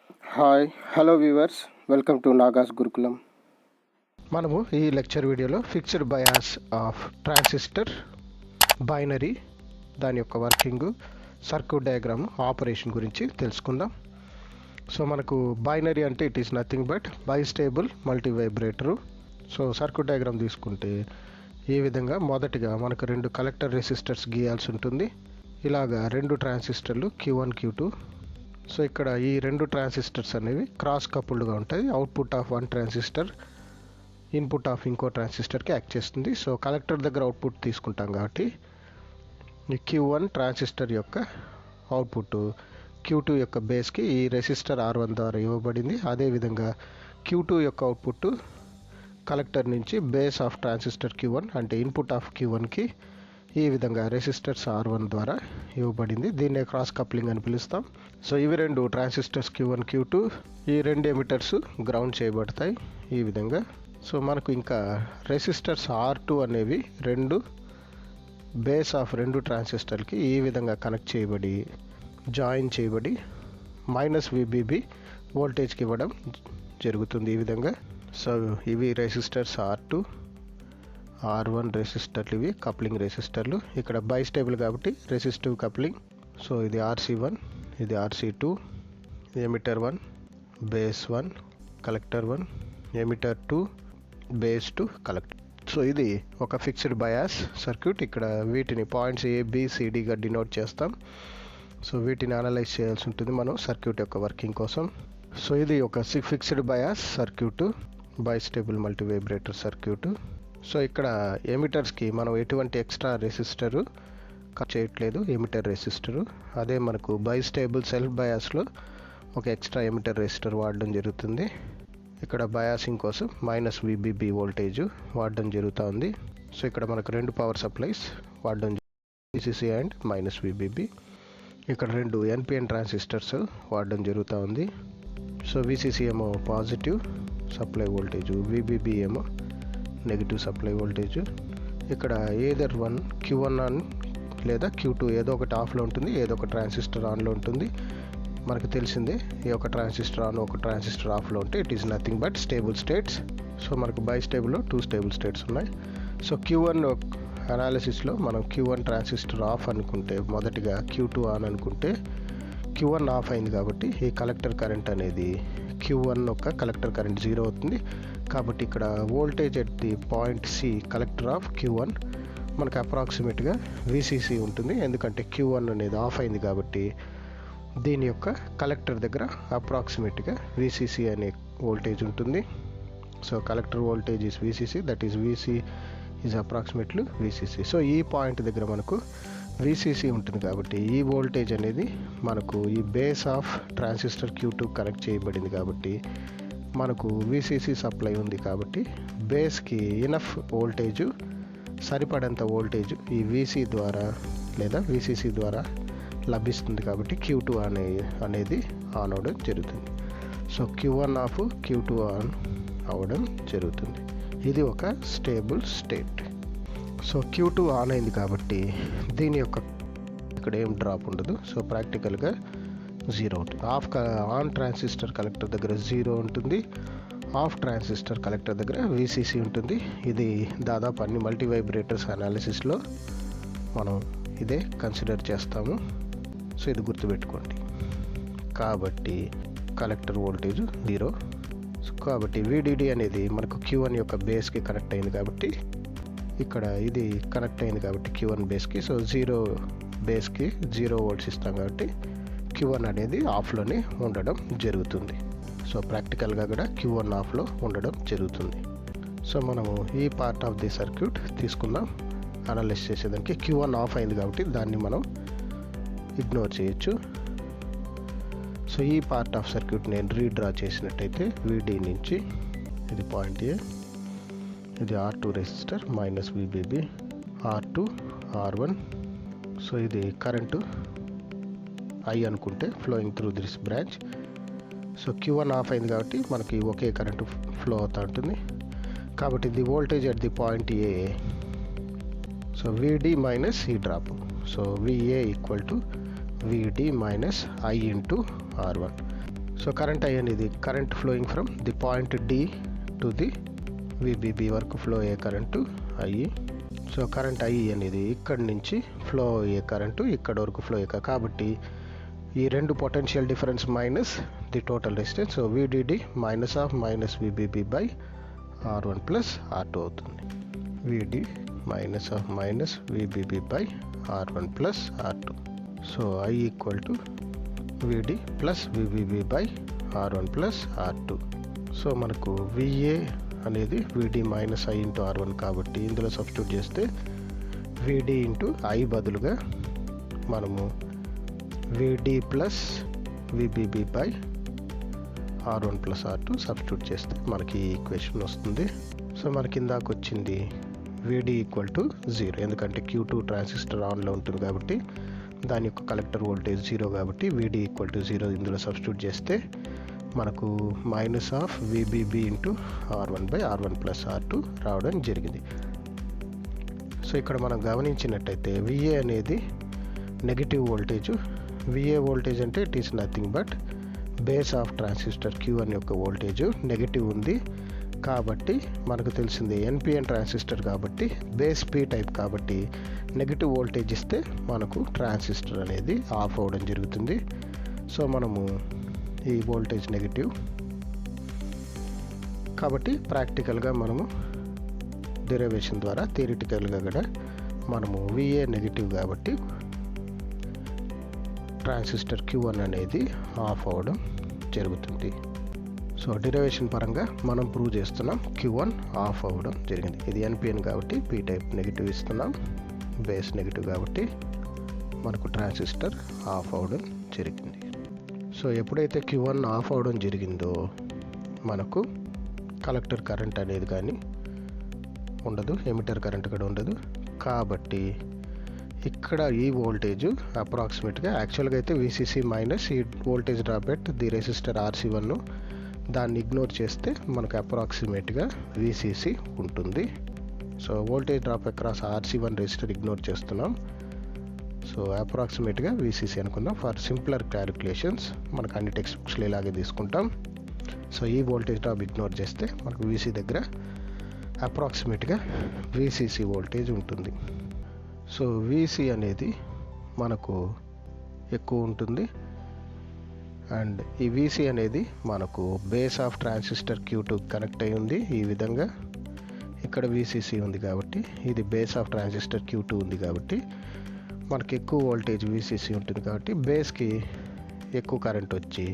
Hi hello viewers, welcome to Nagas Gurukulam. మనము ఈ lecture వీడియోలో fixed bias of transistor, binary, దాని యొక్క వర్కింగ్, సర్క్యూట్ డయాగ్రామ్, ఆపరేషన్ గురించి తెలుసుకుందాం. సో మనకు బైనరీ అంటే it is nothing but బైస్టేబుల్ multi vibrator. So circuit diagram తీసుకుంటే ఈ విధంగా మొదటిగా మనకు రెండు కలెక్టర్ రెసిస్టర్స్ గీయాల్సి ఉంటుంది. ఇలాగా రెండు ట్రాన్సిస్టర్లు Q1 Q2. సో ఇక్కడ ఈ రెండు ట్రాన్సిస్టర్స్ అనేవి క్రాస్ కపుల్డ్గా ఉంటాయి. Output of one transistor input of ఇంకో ట్రాన్సిస్టర్కి యాక్ట్ చేస్తుంది. సో కలెక్టర్ దగ్గర అవుట్పుట్ తీసుకుంటాం కాబట్టి ఈ Q1 ట్రాన్సిస్టర్ యొక్క అవుట్పుట్ Q2 యొక్క బేస్కి ఈ రెసిస్టర్ R1 ద్వారా ఇవ్వబడింది. అదేవిధంగా Q2 యొక్క అవుట్పుట్ కలెక్టర్ నుంచి బేస్ ఆఫ్ ట్రాన్సిస్టర్ Q1 అంటే ఇన్పుట్ ఆఫ్ Q1కి ఈ విధంగా రెసిస్టర్స్ R1 ద్వారా ఇవ్వబడింది. దీన్నే క్రాస్ కప్లింగ్ అని పిలుస్తాం. సో ఇవి రెండు ట్రాన్సిస్టర్స్ Q1 Q2, ఈ రెండు ఎమిటర్స్ గ్రౌండ్ చేయబడతాయి ఈ విధంగా. సో మనకు ఇంకా రెసిస్టర్స్ R2 అనేవి రెండు బేస్ ఆఫ్ రెండు ట్రాన్సిస్టర్కి ఈ విధంగా కనెక్ట్ చేయబడి జాయిన్ చేయబడి -VBB వోల్టేజ్కి ఇవ్వడం జరుగుతుంది ఈ విధంగా. సో ఇవి రెసిస్టర్స్ R2, R1 రెసిస్టర్లు, ఇవి కప్లింగ్ రెసిస్టర్లు. ఇక్కడ బైస్టేబుల్ కాబట్టి రెసిస్టివ్ కప్లింగ్. సో ఇది RC1, ఇది RC2, emitter 1, base 1, collector 1, emitter 2, base 2, collector. So ఇది ఒక ఫిక్స్డ్ బయాస్ సర్క్యూట్. ఇక్కడ వీటిని పాయింట్స్ ABCDగా డినోట్ చేస్తాం. సో వీటిని అనలైజ్ చేయాల్సి ఉంటుంది మనం సర్క్యూట్ యొక్క వర్కింగ్ కోసం. సో ఇది ఒక fixed bias circuit, బైస్టేబుల్ multi vibrator circuit. So ఇక్కడ ఎమిటర్స్కి మనం ఎటువంటి ఎక్స్ట్రా రెసిస్టరు కట్ చేయట్లేదు, ఎమిటర్ రెసిస్టరు. అదే మనకు బైస్టేబుల్ సెల్ఫ్ బయాస్లో ఒక ఎక్స్ట్రా ఎమిటర్ రెసిస్టర్ వాడడం జరుగుతుంది. ఇక్కడ బయాసింగ్ కోసం -VBB వోల్టేజ్ వాడడం జరుగుతూ ఉంది. సో ఇక్కడ మనకు రెండు పవర్ సప్లైస్ వాడడం VCC అండ్ -VBB. ఇక్కడ రెండు NPN ట్రాన్సిస్టర్స్ వాడడం జరుగుతూ ఉంది. సో VCC ఏమో పాజిటివ్ సప్లై వోల్టేజ్, VBB ఏమో నెగిటివ్ సప్లై వోల్టేజ్. ఇక్కడ ఏదర్ వన్ Q1 ఆన్ లేదా Q2 ఏదో ఒకటి ఆఫ్లో ఉంటుంది, ఏదో ఒక ట్రాన్సిస్టర్ ఆన్లో ఉంటుంది. మనకు తెలిసిందే ఈ ఒక ట్రాన్సిస్టర్ ఆన్, ఒక ట్రాన్సిస్టర్ ఆఫ్లో ఉంటే it is nothing but stable states. So మనకు బైస్టేబుల్లో 2 స్టేబుల్ స్టేట్స్ ఉన్నాయి. సో Q1 అనాలిసిస్లో మనం Q1 ట్రాన్సిస్టర్ ఆఫ్ అనుకుంటే, మొదటిగా Q2 ఆన్ అనుకుంటే Q1 ఆఫ్ అయింది కాబట్టి ఈ కలెక్టర్ కరెంట్ అనేది Q1 యొక్క కలెక్టర్ కరెంట్ 0 అవుతుంది. కాబట్టి ఇక్కడ voltage at the point C collector of Q1 మనకు అప్రాక్సిమేట్గా VCC ఉంటుంది. ఎందుకంటే Q1 అనేది ఆఫ్ అయింది కాబట్టి దీని యొక్క కలెక్టర్ దగ్గర అప్రాక్సిమేట్గా VCC అనే వోల్టేజ్ ఉంటుంది. So collector voltage is VCC, that is VC is approximately VCC. So ఈ పాయింట్ దగ్గర మనకు VCC ఉంటుంది కాబట్టి ఈ వోల్టేజ్ అనేది మనకు ఈ base of transistor Q2 connect చేయబడింది కాబట్టి మనకు VCC సప్లై ఉంది కాబట్టి బేస్కి ఇనఫ్ వోల్టేజ్, సరిపడంత వోల్టేజ్ ఈ VC ద్వారా లేదా VCC ద్వారా లభిస్తుంది కాబట్టి Q2 అనేది ఆన్ అవ్వడం జరుగుతుంది. So Q1 of, Q2 on అవ్వడం జరుగుతుంది. ఇది ఒక stable state. So Q2 on అయింది కాబట్టి దీని యొక్క ఇక్కడ ఏం డ్రాప్ ఉండదు. సో ప్రాక్టికల్గా 0 ఉంటుంది. ఆన్ ట్రాన్సిస్టర్ కలెక్టర్ దగ్గర 0 ఉంటుంది, ఆఫ్ ట్రాన్సిస్టర్ కలెక్టర్ దగ్గర VCC ఉంటుంది. ఇది దాదాపు అన్ని మల్టీ వైబ్రేటర్స్ అనాలిసిస్లో మనం ఇదే కన్సిడర్ చేస్తాము. సో ఇది గుర్తుపెట్టుకోండి. కాబట్టి కలెక్టర్ వోల్టేజ్ 0. కాబట్టి VDD అనేది మనకు Q1 యొక్క బేస్కి కనెక్ట్ అయింది కాబట్టి ఇక్కడ ఇది కనెక్ట్ అయింది కాబట్టి Q1 బేస్కి. సో 0 బేస్కి 0 వోల్ట్స్ ఇస్తాం కాబట్టి Q1 అనేది ఆఫ్లోనే ఉండడం జరుగుతుంది. సో ప్రాక్టికల్గా కూడా Q1 ఆఫ్లో ఉండడం జరుగుతుంది. సో మనము ఈ పార్ట్ ఆఫ్ ది సర్క్యూట్ తీసుకుందాం అనలైజ్ చేసేదానికి. Q1 ఆఫ్ అయింది కాబట్టి దాన్ని మనం ఇగ్నోర్ చేయొచ్చు. సో ఈ పార్ట్ ఆఫ్ సర్క్యూట్ నేను రీడ్రా చేసినట్టయితే VD నుంచి ఇది పాయింట్ A, ఇది R2 resistor -VBB, R2, R1. So ఇది కరెంటు I అనుకుంటే flowing through this branch. So Q1 off అయింది కాబట్టి మనకి ఒకే కరెంటు ఫ్లో అవుతూ ఉంటుంది. కాబట్టి the voltage at the point A, so VD minus ఈ drop. So VA equal to VD minus I into R1. So current I అనేది current flowing from the point D to the VBB వరకు flow అయ్యే current I. So current I అనేది ఇక్కడి నుంచి flow అయ్యే current ఇక్కడ వరకు ఫ్లో అయ్యే కాబట్టి ఈ రెండు potential difference minus the total resistance. So VDD minus of minus VBB by R1 plus R2 అవుతుంది. VD minus of minus VBB by R1 plus R2. So I equal to VD plus VBB by R1 plus R2. So మనకు VA అనేది VD minus I into R1 కాబట్టి ఇందులో substitute చేస్తే VD into I బదులుగా మనము VD plus VBB by R1 plus R2 substitute చేస్తే మనకి ఈ ఈక్వేషన్ వస్తుంది. సో మనకి ఇందాక వచ్చింది VD ఈక్వల్ టు 0, ఎందుకంటే Q2 ట్రాన్సిస్టర్ ఆన్లో ఉంటుంది కాబట్టి దాని యొక్క కలెక్టర్ వోల్టేజ్ 0 కాబట్టి VD ఈక్వల్ టు 0 ఇందులో సబ్స్టిట్యూట్ చేస్తే మనకు minus of VBB into R1 by R1 plus R2 రావడం జరిగింది. సో ఇక్కడ మనం గమనించినట్టయితే VA అనేది నెగిటివ్ వోల్టేజ్. VA వోల్టేజ్ అంటే it is nothing but base of transistor Q1 యొక్క వోల్టేజ్ నెగిటివ్ ఉంది కాబట్టి మనకు తెలిసింది NPN ట్రాన్సిస్టర్ కాబట్టి బేస్ P టైప్ కాబట్టి నెగిటివ్ వోల్టేజ్ ఇస్తే మనకు ట్రాన్సిస్టర్ అనేది ఆఫ్ అవ్వడం జరుగుతుంది. సో మనము ఈ వోల్టేజ్ నెగిటివ్ కాబట్టి ప్రాక్టికల్గా మనము డెరివేషన్ ద్వారా థియరిటికల్గా కూడా మనము VA నెగిటివ్ కాబట్టి ట్రాన్సిస్టర్ Q1 అనేది ఆఫ్ అవ్వడం జరుగుతుంది. సో డెరివేషన్ పరంగా మనం ప్రూవ్ చేస్తున్నాం Q1 ఆఫ్ అవ్వడం జరిగింది. ఇది NPN కాబట్టి P టైప్ నెగిటివ్ ఇస్తున్నాం, బేస్ నెగిటివ్ కాబట్టి మనకు ట్రాన్సిస్టర్ ఆఫ్ అవ్వడం జరిగింది. సో ఎప్పుడైతే Q1 ఆఫ్ అవ్వడం జరిగిందో మనకు కలెక్టర్ కరెంట్ అనేది కానీ ఉండదు, ఎమిటర్ కరెంట్ కూడా ఉండదు కాబట్టి ఇక్కడ ఈ వోల్టేజ్ అప్రాక్సిమేట్గా యాక్చువల్గా అయితే VCC మైనస్ ఈ voltage drop at the resistor RC1 దాన్ని ఇగ్నోర్ చేస్తే మనకు అప్రాక్సిమేట్గా VCC ఉంటుంది. So voltage drop across RC1 resistor ignore చేస్తున్నాం. సో అప్రాక్సిమేట్గా VCC అనుకుందాం. ఫర్ సింప్లర్ క్యాలిక్యులేషన్స్ మనకు అన్ని టెక్స్ట్ బుక్స్లో ఇలాగే తీసుకుంటాం. సో ఈ వోల్టేజ్ డ్రాప్ ఇగ్నోర్ చేస్తే మనకు VC దగ్గర అప్రాక్సిమేట్గా VCC వోల్టేజ్ ఉంటుంది. సో VC అనేది మనకు ఎక్కువ ఉంటుంది అండ్ ఈ VC అనేది మనకు base of transistor Q2 connect అయి ఉంది. ఈ విధంగా ఇక్కడ VCC ఉంది కాబట్టి ఇది బేస్ ఆఫ్ ట్రాన్సిస్టర్ Q2 ఉంది కాబట్టి మనకి ఎక్కువ వోల్టేజ్ VCC ఉంటుంది కాబట్టి బేస్కి ఎక్కువ కరెంట్ వచ్చి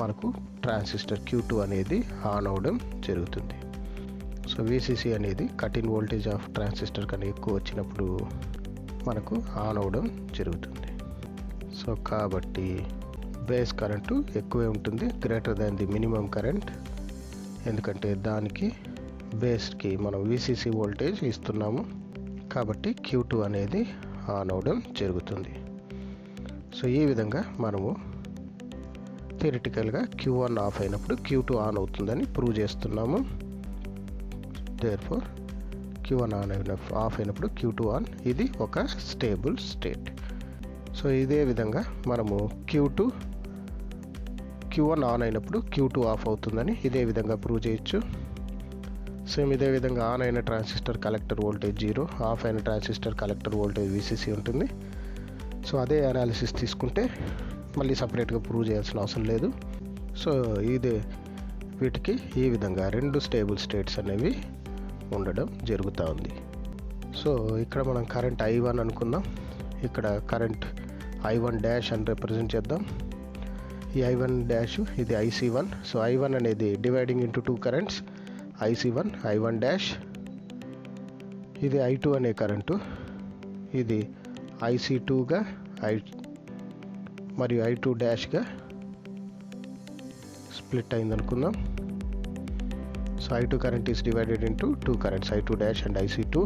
మనకు ట్రాన్సిస్టర్ Q2 అనేది ఆన్ అవ్వడం జరుగుతుంది. సో VCC అనేది cut in voltage of transistor కన్నా ఎక్కువ వచ్చినప్పుడు మనకు ఆన్ అవ్వడం జరుగుతుంది. సో కాబట్టి బేస్ కరెంటు ఎక్కువే ఉంటుంది, greater than the minimum current, ఎందుకంటే దానికి బేస్కి మనం VCC వోల్టేజ్ ఇస్తున్నాము కాబట్టి Q2 అనేది ఆన్ అవ్వడం జరుగుతుంది. సో ఈ విధంగా మనము థియరిటికల్గా Q1 ఆఫ్ అయినప్పుడు Q2 ఆన్ అవుతుందని ప్రూవ్ చేస్తున్నాము. దేర్ఫోర్ Q1 ఆఫ్ అయినప్పుడు Q2 ఆన్, ఇది ఒక స్టేబుల్ స్టేట్. సో ఇదే విధంగా మనము Q1 ఆన్ అయినప్పుడు Q2 ఆఫ్ అవుతుందని ఇదే విధంగా ప్రూవ్ చేయొచ్చు. సేమ్ ఇదే విధంగా ఆన్ అయిన ట్రాన్సిస్టర్ కలెక్టర్ వోల్టేజ్ 0, ఆఫ్ అయిన ట్రాన్సిస్టర్ కలెక్టర్ వోల్టేజ్ VCC ఉంటుంది. సో అదే అనాలిసిస్ తీసుకుంటే మళ్ళీ సపరేట్గా ప్రూవ్ చేయాల్సిన అవసరం లేదు. సో ఇదే వీటికి ఈ విధంగా రెండు స్టేబుల్ స్టేట్స్ అనేవి ఉండడం జరుగుతూ ఉంది. సో ఇక్కడ మనం కరెంట్ I1 అనుకుందాం, ఇక్కడ కరెంట్ I1 డాష్ అని రిప్రజెంట్ చేద్దాం. ఈ I1 డాష్ ఇది IC1. సో I1 అనేది dividing into two currents IC1 I1 dash, ఇది I2 అనే కరెంటు, ఇది IC2గా మరియు I2 డాష్గా స్ప్లిట్ అయింది అనుకుందాం. So I2 current is divided into two currents I2 dash and IC2.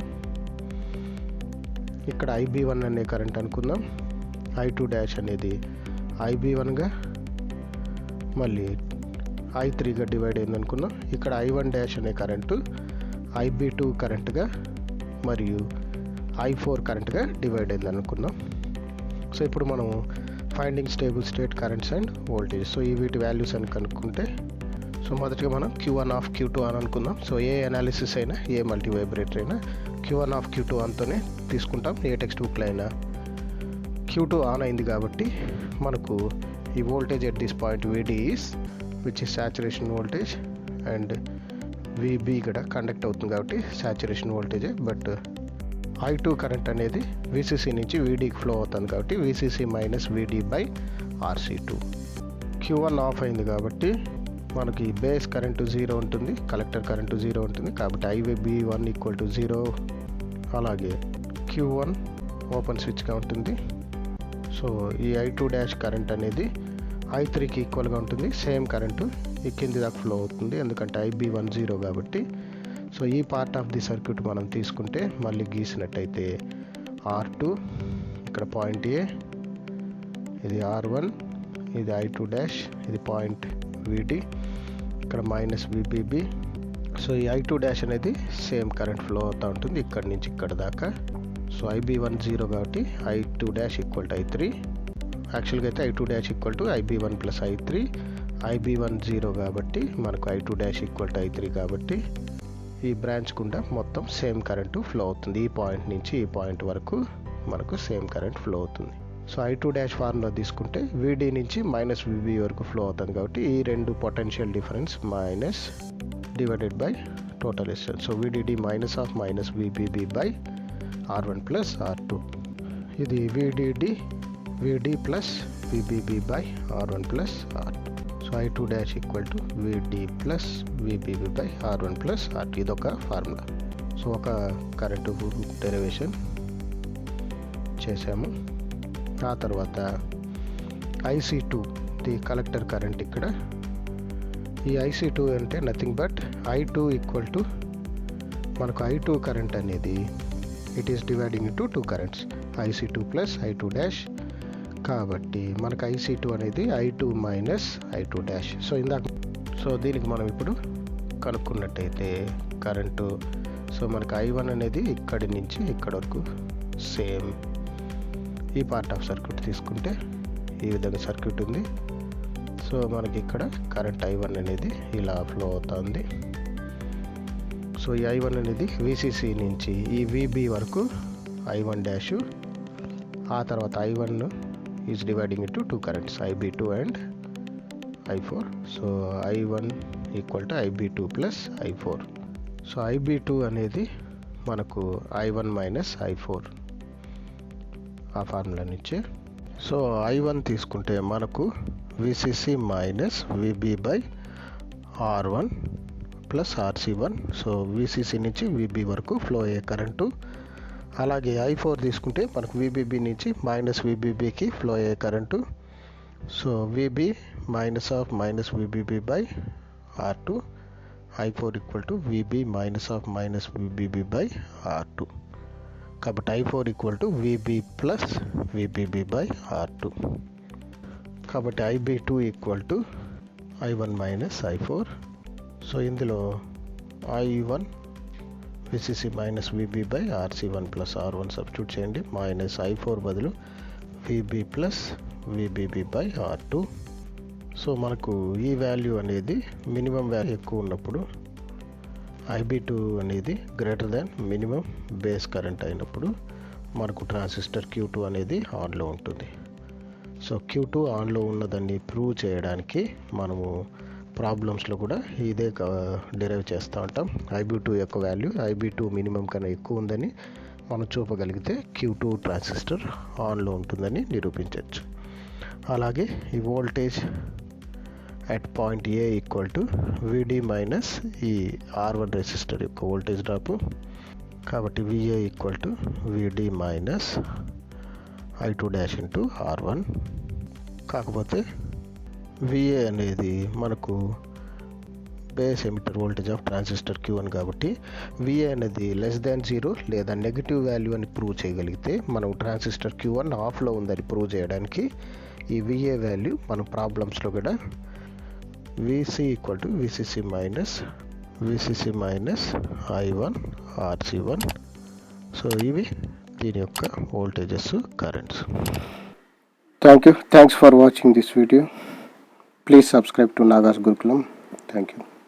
ఇక్కడ IB1 అనే కరెంట్ అనుకుందాం, I2 డాష్ అనేది IB1గా మళ్ళీ I3గా డివైడ్ అయింది అనుకుందాం. ఇక్కడ I1 డాష్ అనే కరెంటు IB2 కరెంట్గా మరియు I4 కరెంట్గా డివైడ్ అయింది అనుకుందాం. సో ఇప్పుడు మనం finding stable state currents and voltage. So ఈ వీటి వాల్యూస్ అని కనుక్కుంటే, సో మొదటిగా మనం Q1 ఆఫ్ Q2 అని అనుకుందాం. సో ఏ అనాలిసిస్ అయినా, ఏ మల్టీ వైబ్రేటర్ అయినా Q1 ఆఫ్ Q2 ఆన్తోనే తీసుకుంటాం. ఏ టెక్స్ట్ బుక్లో అయినా Q2 ఆన్ అయింది కాబట్టి మనకు ఈ voltage at this point VD is which is saturation voltage, and VB ఇక్కడ కండక్ట్ అవుతుంది కాబట్టి సాచురేషన్ వోల్టేజే. బట్ I2 కరెంట్ అనేది VCC నుంచి VDకి ఫ్లో అవుతుంది కాబట్టి VCC minus VD by RC2. Q1 off అయింది కాబట్టి మనకి బేస్ కరెంటు 0 ఉంటుంది, కలెక్టర్ కరెంటు 0 ఉంటుంది కాబట్టి IB1 ఈక్వల్ టు 0. అలాగే Q1 ఓపెన్ స్విచ్గా ఉంటుంది. సో ఈ I2 డాష్ కరెంట్ అనేది I3కి ఈక్వల్గా ఉంటుంది. సేమ్ కరెంటు ఈ కింది దాకా ఫ్లో అవుతుంది ఎందుకంటే IB1 0 కాబట్టి. సో ఈ పార్ట్ ఆఫ్ ది సర్క్యూట్ మనం తీసుకుంటే మళ్ళీ గీసినట్టయితే R2 ఇక్కడ పాయింట్ A, ఇది R1, ఇది I2 డాష్, ఇది పాయింట్ VD, ఇక్కడ మైనస్ VBB. సో ఈ I2 డాష్ అనేది సేమ్ కరెంట్ ఫ్లో అవుతూ ఉంటుంది ఇక్కడ నుంచి ఇక్కడ దాకా. సో IB1 0 కాబట్టి I2 dash equal to I3. యాక్చువల్గా అయితే I2 dash equal to IB1 plus I3. IB1 0 కాబట్టి మనకు I2 dash equal to I3 కాబట్టి ఈ బ్రాంచ్ గుండా మొత్తం సేమ్ కరెంటు ఫ్లో అవుతుంది. ఈ పాయింట్ నుంచి ఈ పాయింట్ వరకు మనకు సేమ్ కరెంట్ ఫ్లో అవుతుంది. సో I2 డాష్ ఫార్ములా తీసుకుంటే VD నుంచి మైనస్ VB వరకు ఫ్లో అవుతుంది కాబట్టి ఈ రెండు potential difference minus divided by total resistance. So VDD minus of minus VBB by R1 plus R2. ఇది VD plus VBB by R1 plus R2. So I2 dash equal to VD plus VBB by R1 plus R2. ఇదొక formula. So ఒక current derivation చేసాము. ఆ తర్వాత IC2 the collector current. ఇక్కడ ఈ IC2 అంటే nothing but I2 equal to మనకు I2 current అనేది it is dividing into 2 currents IC2 plus I2 dash. కాబట్టి మనకు IC2 అనేది I2 minus I2 dash. So దీనికి మనం ఇప్పుడు కనుక్కున్నట్టయితే కరెంటు, సో మనకు I1 అనేది ఇక్కడి నుంచి ఇక్కడ వరకు సేమ్ ఈ పార్ట్ ఆఫ్ సర్క్యూట్ తీసుకుంటే ఈ విధంగా సర్క్యూట్ ఉంది. సో మనకి ఇక్కడ కరెంట్ I1 అనేది ఇలా ఫ్లో అవుతుంది. సో ఈ I1 అనేది VCC నుంచి ఈ VB వరకు I1 డాష్. ఆ తర్వాత I1 is dividing into 2 currents IB2 and I4. So I1 equal to IB2 plus I4. So IB2 అనేది మనకు I1 మైనస్ I4 ఆ ఫార్ములా నుంచే. సో I1 తీసుకుంటే మనకు VCC minus VB by R1 plus RC1. So VCC నుంచి VB వరకు flow అయ్యే current. అలాగే I4 తీసుకుంటే మనకు VBB నుంచి మైనస్ VBBకి ఫ్లో అయ్యే current. So VB minus of minus VBB by R2. I4 equal to VB minus of minus VBB by R2. కాబట్టి I4 equal to VB plus VBB by R2. కాబట్టి IB2 equal to I1 minus I4. So ఇందులో I1 VCC minus VB by RC1 plus R1 substitute చేయండి. Minus I4 బదులు VB plus VBB by R2. So మనకు ఈ value అనేది minimum value ఎక్కువ ఉన్నప్పుడు IB2 అనేది greater than minimum base current అయినప్పుడు మనకు ట్రాన్సిస్టర్ Q2 అనేది ఆన్లో ఉంటుంది. సో Q2 ఆన్లో ఉన్నదాన్ని ప్రూవ్ చేయడానికి మనము ప్రాబ్లమ్స్లో కూడా ఇదే డిరైవ్ చేస్తూ ఉంటాం. IB2 యొక్క వాల్యూ IB2 మినిమం కన్నా ఎక్కువ ఉందని మనం చూపగలిగితే Q2 ట్రాన్సిస్టర్ ఆన్లో ఉంటుందని నిరూపించవచ్చు. అలాగే ఈ voltage at point A equal to VD minus ఈ R1 రెసిస్టర్ యొక్క వోల్టేజ్ డ్రాపు. కాబట్టి VA equal to VD minus I2 dash into R1. కాకపోతే VA అనేది మనకు base emitter voltage of transistor Q1 కాబట్టి VA అనేది లెస్ దాన్ 0 లేదా negative value అని ప్రూవ్ చేయగలిగితే మనం ట్రాన్సిస్టర్ Q1 ఆఫ్లో ఉందని ప్రూవ్ చేయడానికి ఈ VA వాల్యూ మనం ప్రాబ్లమ్స్లో కూడా VC equal to VCC minus I1 RC1. So ఇవి దీని యొక్క voltages currents. Thanks for watching this video. Please subscribe to Nagas Gurukulam. Thank you.